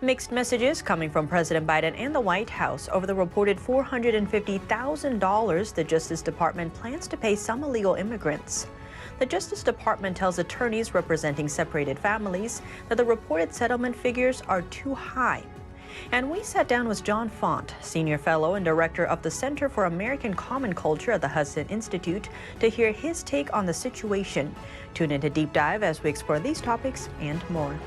Mixed messages coming from President Biden and the White House over the reported $450,000 the Justice Department plans to pay some illegal immigrants. The Justice Department tells attorneys representing separated families that the reported settlement figures are too high. And we sat down with John Fonte, Senior Fellow and Director of the Center for American Common Culture at the Hudson Institute, to hear his take on the situation. Tune into Deep Dive as we explore these topics and more.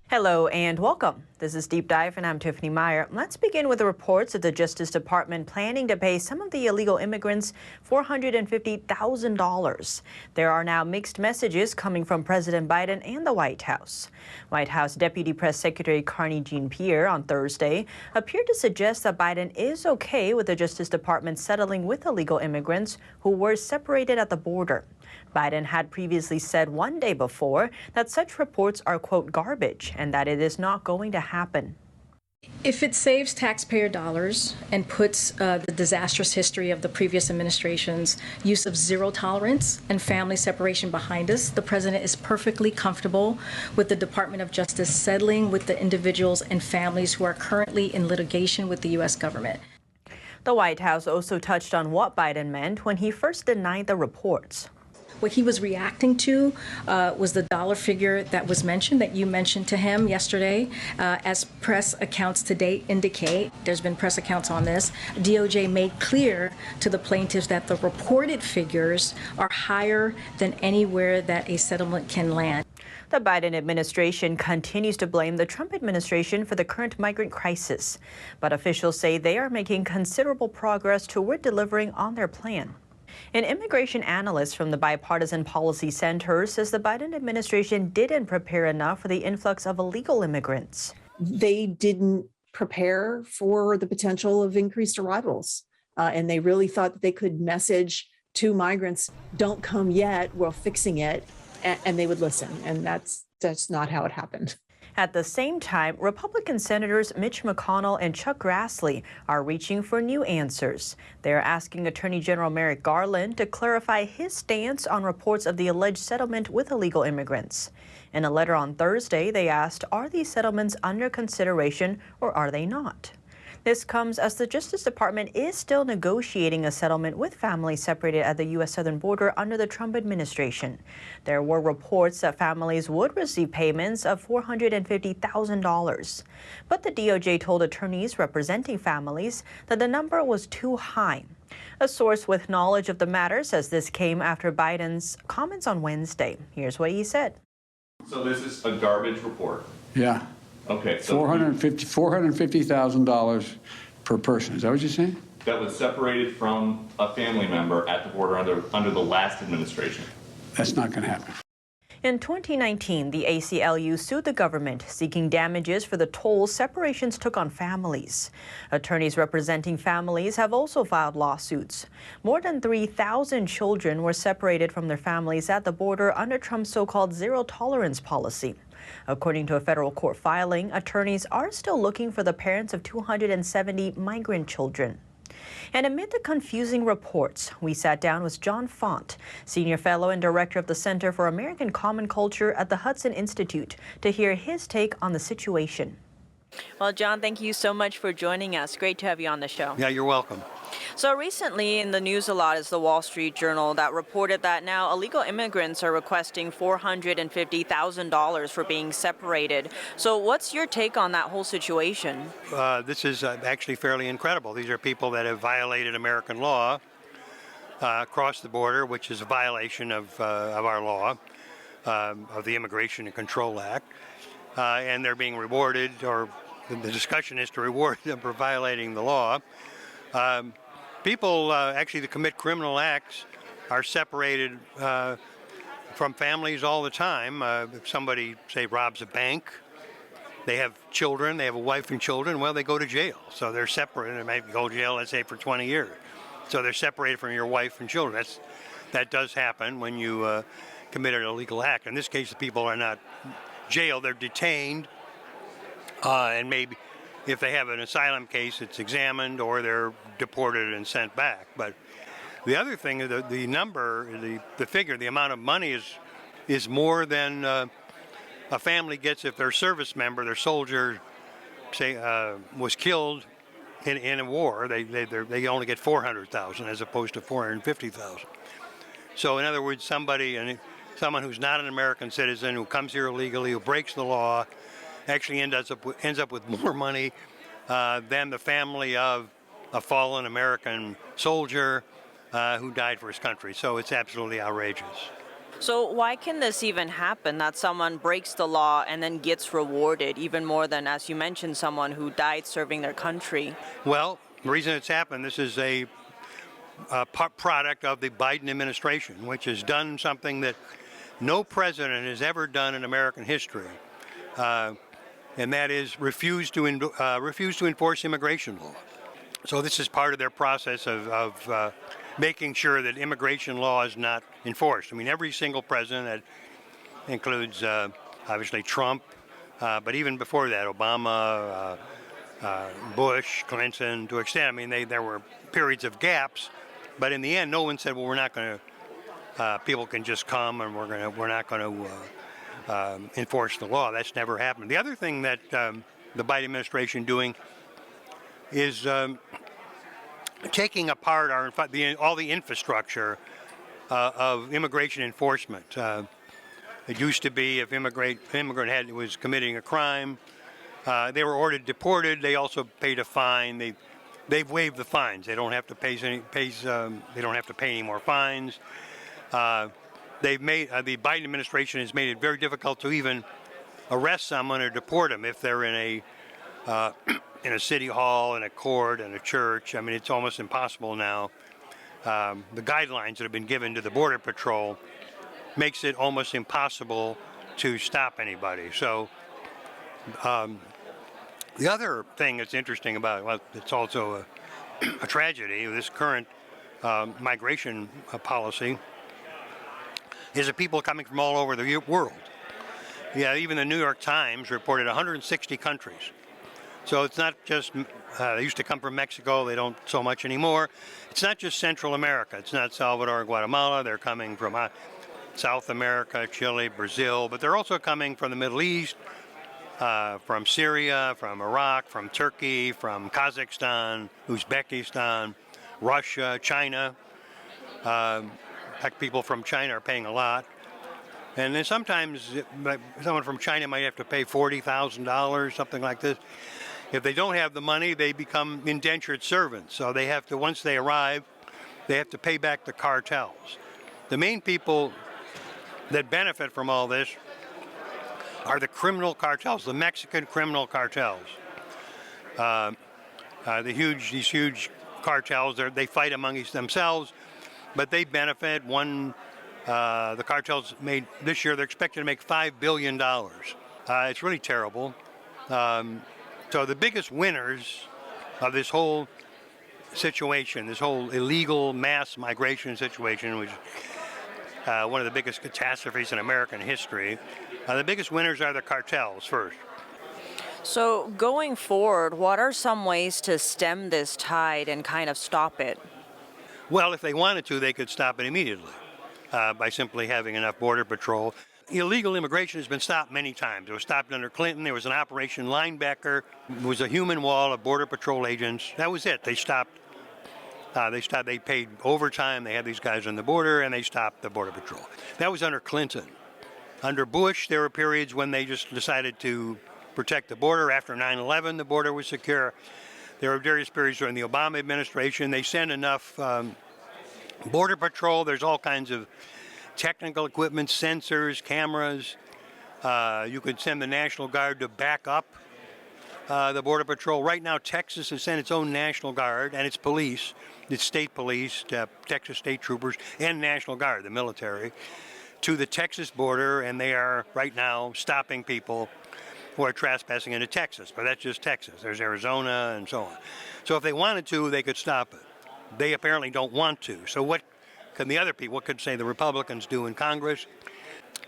Hello and welcome. This is Deep Dive and I'm Tiffany Meier. Let's begin with the reports of the Justice Department planning to pay some of the illegal immigrants $450,000. There are now mixed messages coming from President Biden and the White House. White House Deputy Press Secretary Karine Jean-Pierre on Thursday appeared to suggest that Biden is okay with the Justice Department settling with illegal immigrants who were separated at the border. Biden had previously said one day before that such reports are, quote, garbage, and that it is not going to happen. If it saves taxpayer dollars and puts the disastrous history of the previous administration's use of zero tolerance and family separation behind us, the president is perfectly comfortable with the Department of Justice settling with the individuals and families who are currently in litigation with the U.S. government. The White House also touched on what Biden meant when he first denied the reports. What he was reacting to was the dollar figure that was mentioned, that you mentioned to him yesterday. As press accounts to date indicate, there's been press accounts on this, DOJ made clear to the plaintiffs that the reported figures are higher than anywhere that a settlement can land. The Biden administration continues to blame the Trump administration for the current migrant crisis, but officials say they are making considerable progress toward delivering on their plan. An immigration analyst from the Bipartisan Policy Center says the Biden administration didn't prepare enough for the influx of illegal immigrants. They didn't prepare for the potential of increased arrivals, and they really thought that they could message to migrants, don't come yet, we're fixing it, and they would listen, and that's not how it happened. At the same time, Republican Senators Mitch McConnell and Chuck Grassley are reaching for new answers. They are asking Attorney General Merrick Garland to clarify his stance on reports of the alleged settlement with illegal immigrants. In a letter on Thursday, they asked, are these settlements under consideration or are they not? This comes as the Justice Department is still negotiating a settlement with families separated at the U.S. southern border under the Trump administration. There were reports that families would receive payments of $450,000. But the DOJ told attorneys representing families that the number was too high. A source with knowledge of the matter says this came after Biden's comments on Wednesday. Here's what he said. So this is a garbage report? Yeah. Okay, so $450,000 per person. Is that what you're saying? that was separated from a family member at the border under the last administration. That's not going to happen. In 2019, the ACLU sued the government, seeking damages for the toll separations took on families. Attorneys representing families have also filed lawsuits. More than 3,000 children were separated from their families at the border under Trump's so-called zero-tolerance policy. According to a federal court filing, attorneys are still looking for the parents of 270 migrant children. And amid the confusing reports, we sat down with John Fonte, Senior Fellow and Director of the Center for American Common Culture at the Hudson Institute, to hear his take on the situation. Well, John, thank you so much for joining us. Great to have you on the show. Yeah, you're welcome. So recently in the news a lot is the Wall Street Journal that reported that now illegal immigrants are requesting $450,000 for being separated. So what's your take on that whole situation? This is actually fairly incredible. These are people that have violated American law across the border, which is a violation of our law, of the Immigration and Control Act. And they're being rewarded, or the discussion is to reward them for violating the law. People actually that commit criminal acts are separated from families all the time. If somebody, say, robs a bank, they have children, they have a wife and children, well, they go to jail. So they're separated. They might go to jail, let's say, for 20 years. So they're separated from your wife and children. That does happen when you commit an illegal act. In this case, the people are not jailed, they're detained, and maybe if they have an asylum case, it's examined, or they're deported and sent back. But the other thing, the number, the figure, the amount of money is more than a family gets if their service member, their soldier, say, was killed in a war. They only get $400,000 as opposed to $450,000. So in other words, someone who's not an American citizen, who comes here illegally, who breaks the law, actually ends up with more money than the family of a fallen American soldier who died for his country. So it's absolutely outrageous. So why can this even happen, that someone breaks the law and then gets rewarded even more than, as you mentioned, someone who died serving their country? Well, the reason it's happened, this is a product of the Biden administration, which has done something that no president has ever done in American history, and that is refuse to enforce immigration law. So this is part of their process of making sure that immigration law is not enforced. I mean, every single president, that includes obviously Trump, but even before that, Obama, Bush, Clinton, to an extent. I mean, there were periods of gaps, but in the end, no one said, well, we're not going to, people can just come and we're not going to enforce the law. That's never happened. The other thing that the Biden administration doing is taking apart all the infrastructure of immigration enforcement. It used to be if an immigrant was committing a crime, they were ordered deported. They also paid a fine. They've waived the fines. They don't have to pay they don't have to pay any more fines. The Biden administration has made it very difficult to even arrest someone or deport them if they're in a city hall, in a court, in a church. I mean, it's almost impossible now. The guidelines that have been given to the Border Patrol makes it almost impossible to stop anybody. So the other thing that's interesting about it, well, it's also a tragedy, this current migration policy, is that people coming from all over the world. Yeah, even the New York Times reported 160 countries. So it's not just, they used to come from Mexico, they don't so much anymore. It's not just Central America, it's not Salvador, Guatemala, they're coming from South America, Chile, Brazil, but they're also coming from the Middle East, from Syria, from Iraq, from Turkey, from Kazakhstan, Uzbekistan, Russia, China. In fact, people from China are paying a lot. And then sometimes someone from China might have to pay $40,000, something like this. If they don't have the money, they become indentured servants. So they have to, once they arrive, they have to pay back the cartels. The main people that benefit from all this are the criminal cartels, the Mexican criminal cartels. These huge cartels, they fight among themselves, but they benefit. The cartels made this year, they're expected to make $5 billion. It's really terrible. So the biggest winners of this whole situation, this whole illegal mass migration situation, which is one of the biggest catastrophes in American history, the biggest winners are the cartels first. So going forward, what are some ways to stem this tide and kind of stop it? Well, if they wanted to, they could stop it immediately by simply having enough Border Patrol. Illegal immigration has been stopped many times. It was stopped under Clinton. There was an Operation Linebacker. It was a human wall of Border Patrol agents. That was it. They stopped. They paid overtime. They had these guys on the border, and they stopped the Border Patrol. That was under Clinton. Under Bush, there were periods when they just decided to protect the border. After 9/11, the border was secure. There were various periods during the Obama administration. They sent enough Border Patrol. There's all kinds of technical equipment, sensors, cameras. You could send the National Guard to back up the Border Patrol. Right now, Texas has sent its own National Guard and its police, its state police, Texas state troopers, and National Guard, the military, to the Texas border, and they are right now stopping people who are trespassing into Texas. But that's just Texas. There's Arizona and so on. So if they wanted to, they could stop it. They apparently don't want to. So what can the other people, what could, say, the Republicans do in Congress?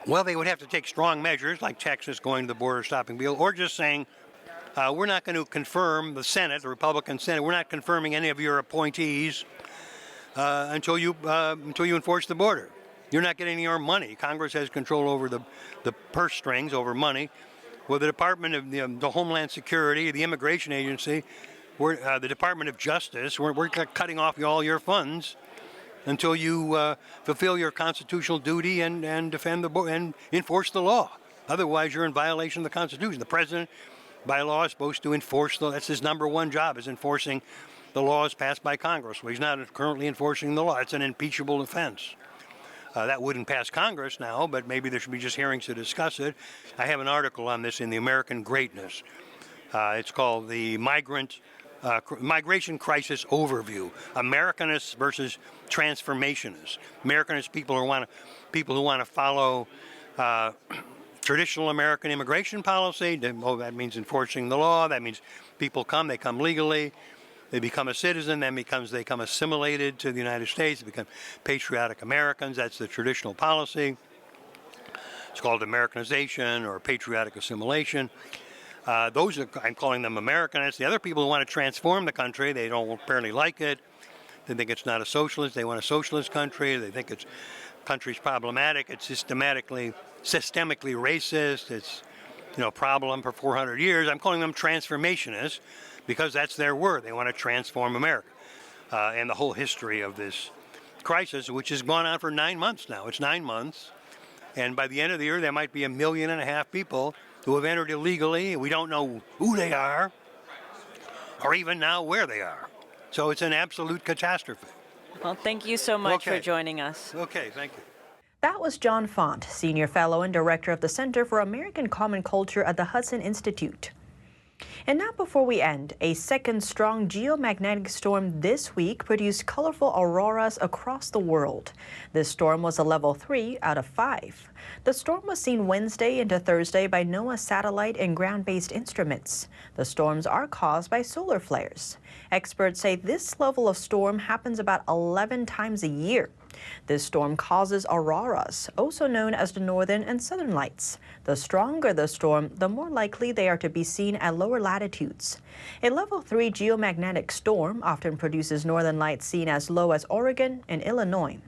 Well, they would have to take strong measures, like Texas going to the border stopping bill, or just saying, we're not going to confirm the Senate, the Republican Senate, we're not confirming any of your appointees until you enforce the border. You're not getting any more money. Congress has control over the purse strings, over money. Well, the Department of the Homeland Security, the Immigration Agency, the Department of Justice, we're cutting off all your funds until you fulfill your constitutional duty and defend and enforce the law. Otherwise, you're in violation of the Constitution. The president, by law, is supposed to enforce the law. That's his number one job, is enforcing the laws passed by Congress. Well, he's not currently enforcing the law. It's an impeachable offense. That wouldn't pass Congress now, but maybe there should be just hearings to discuss it. I have an article on this in the American Greatness. It's called the Migration Crisis Overview: Americanists versus Transformationists. Americanists, people who want to follow traditional American immigration policy. That means enforcing the law. That means people come, they come legally. They become a citizen, then they become assimilated to the United States, they become patriotic Americans. That's the traditional policy. It's called Americanization or patriotic assimilation. Those are, I'm calling them Americanists. The other people who want to transform the country, they don't apparently like it. They think it's not a socialist. They want a socialist country. They think it's country's problematic. It's systemically racist. It's a problem for 400 years. I'm calling them transformationists, because that's their word. They want to transform America. And the whole history of this crisis, which has gone on for 9 months now. It's 9 months. And by the end of the year, there might be 1.5 million people who have entered illegally. We don't know who they are, or even now where they are. So it's an absolute catastrophe. Well, thank you so much for joining us. Okay, thank you. That was John Fonte, Senior Fellow and Director of the Center for American Common Culture at the Hudson Institute. And now, before we end, a second strong geomagnetic storm this week produced colorful auroras across the world. This storm was a level 3 out of 5. The storm was seen Wednesday into Thursday by NOAA satellite and ground-based instruments. The storms are caused by solar flares. Experts say this level of storm happens about 11 times a year. This storm causes auroras, also known as the northern and southern lights. The stronger the storm, the more likely they are to be seen at lower latitudes. A level 3 geomagnetic storm often produces northern lights seen as low as Oregon and Illinois.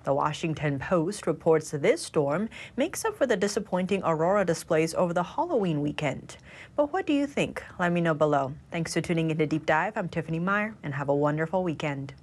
The Washington Post reports this storm makes up for the disappointing aurora displays over the Halloween weekend. But what do you think? Let me know below. Thanks for tuning in to Deep Dive. I'm Tiffany Meier, and have a wonderful weekend.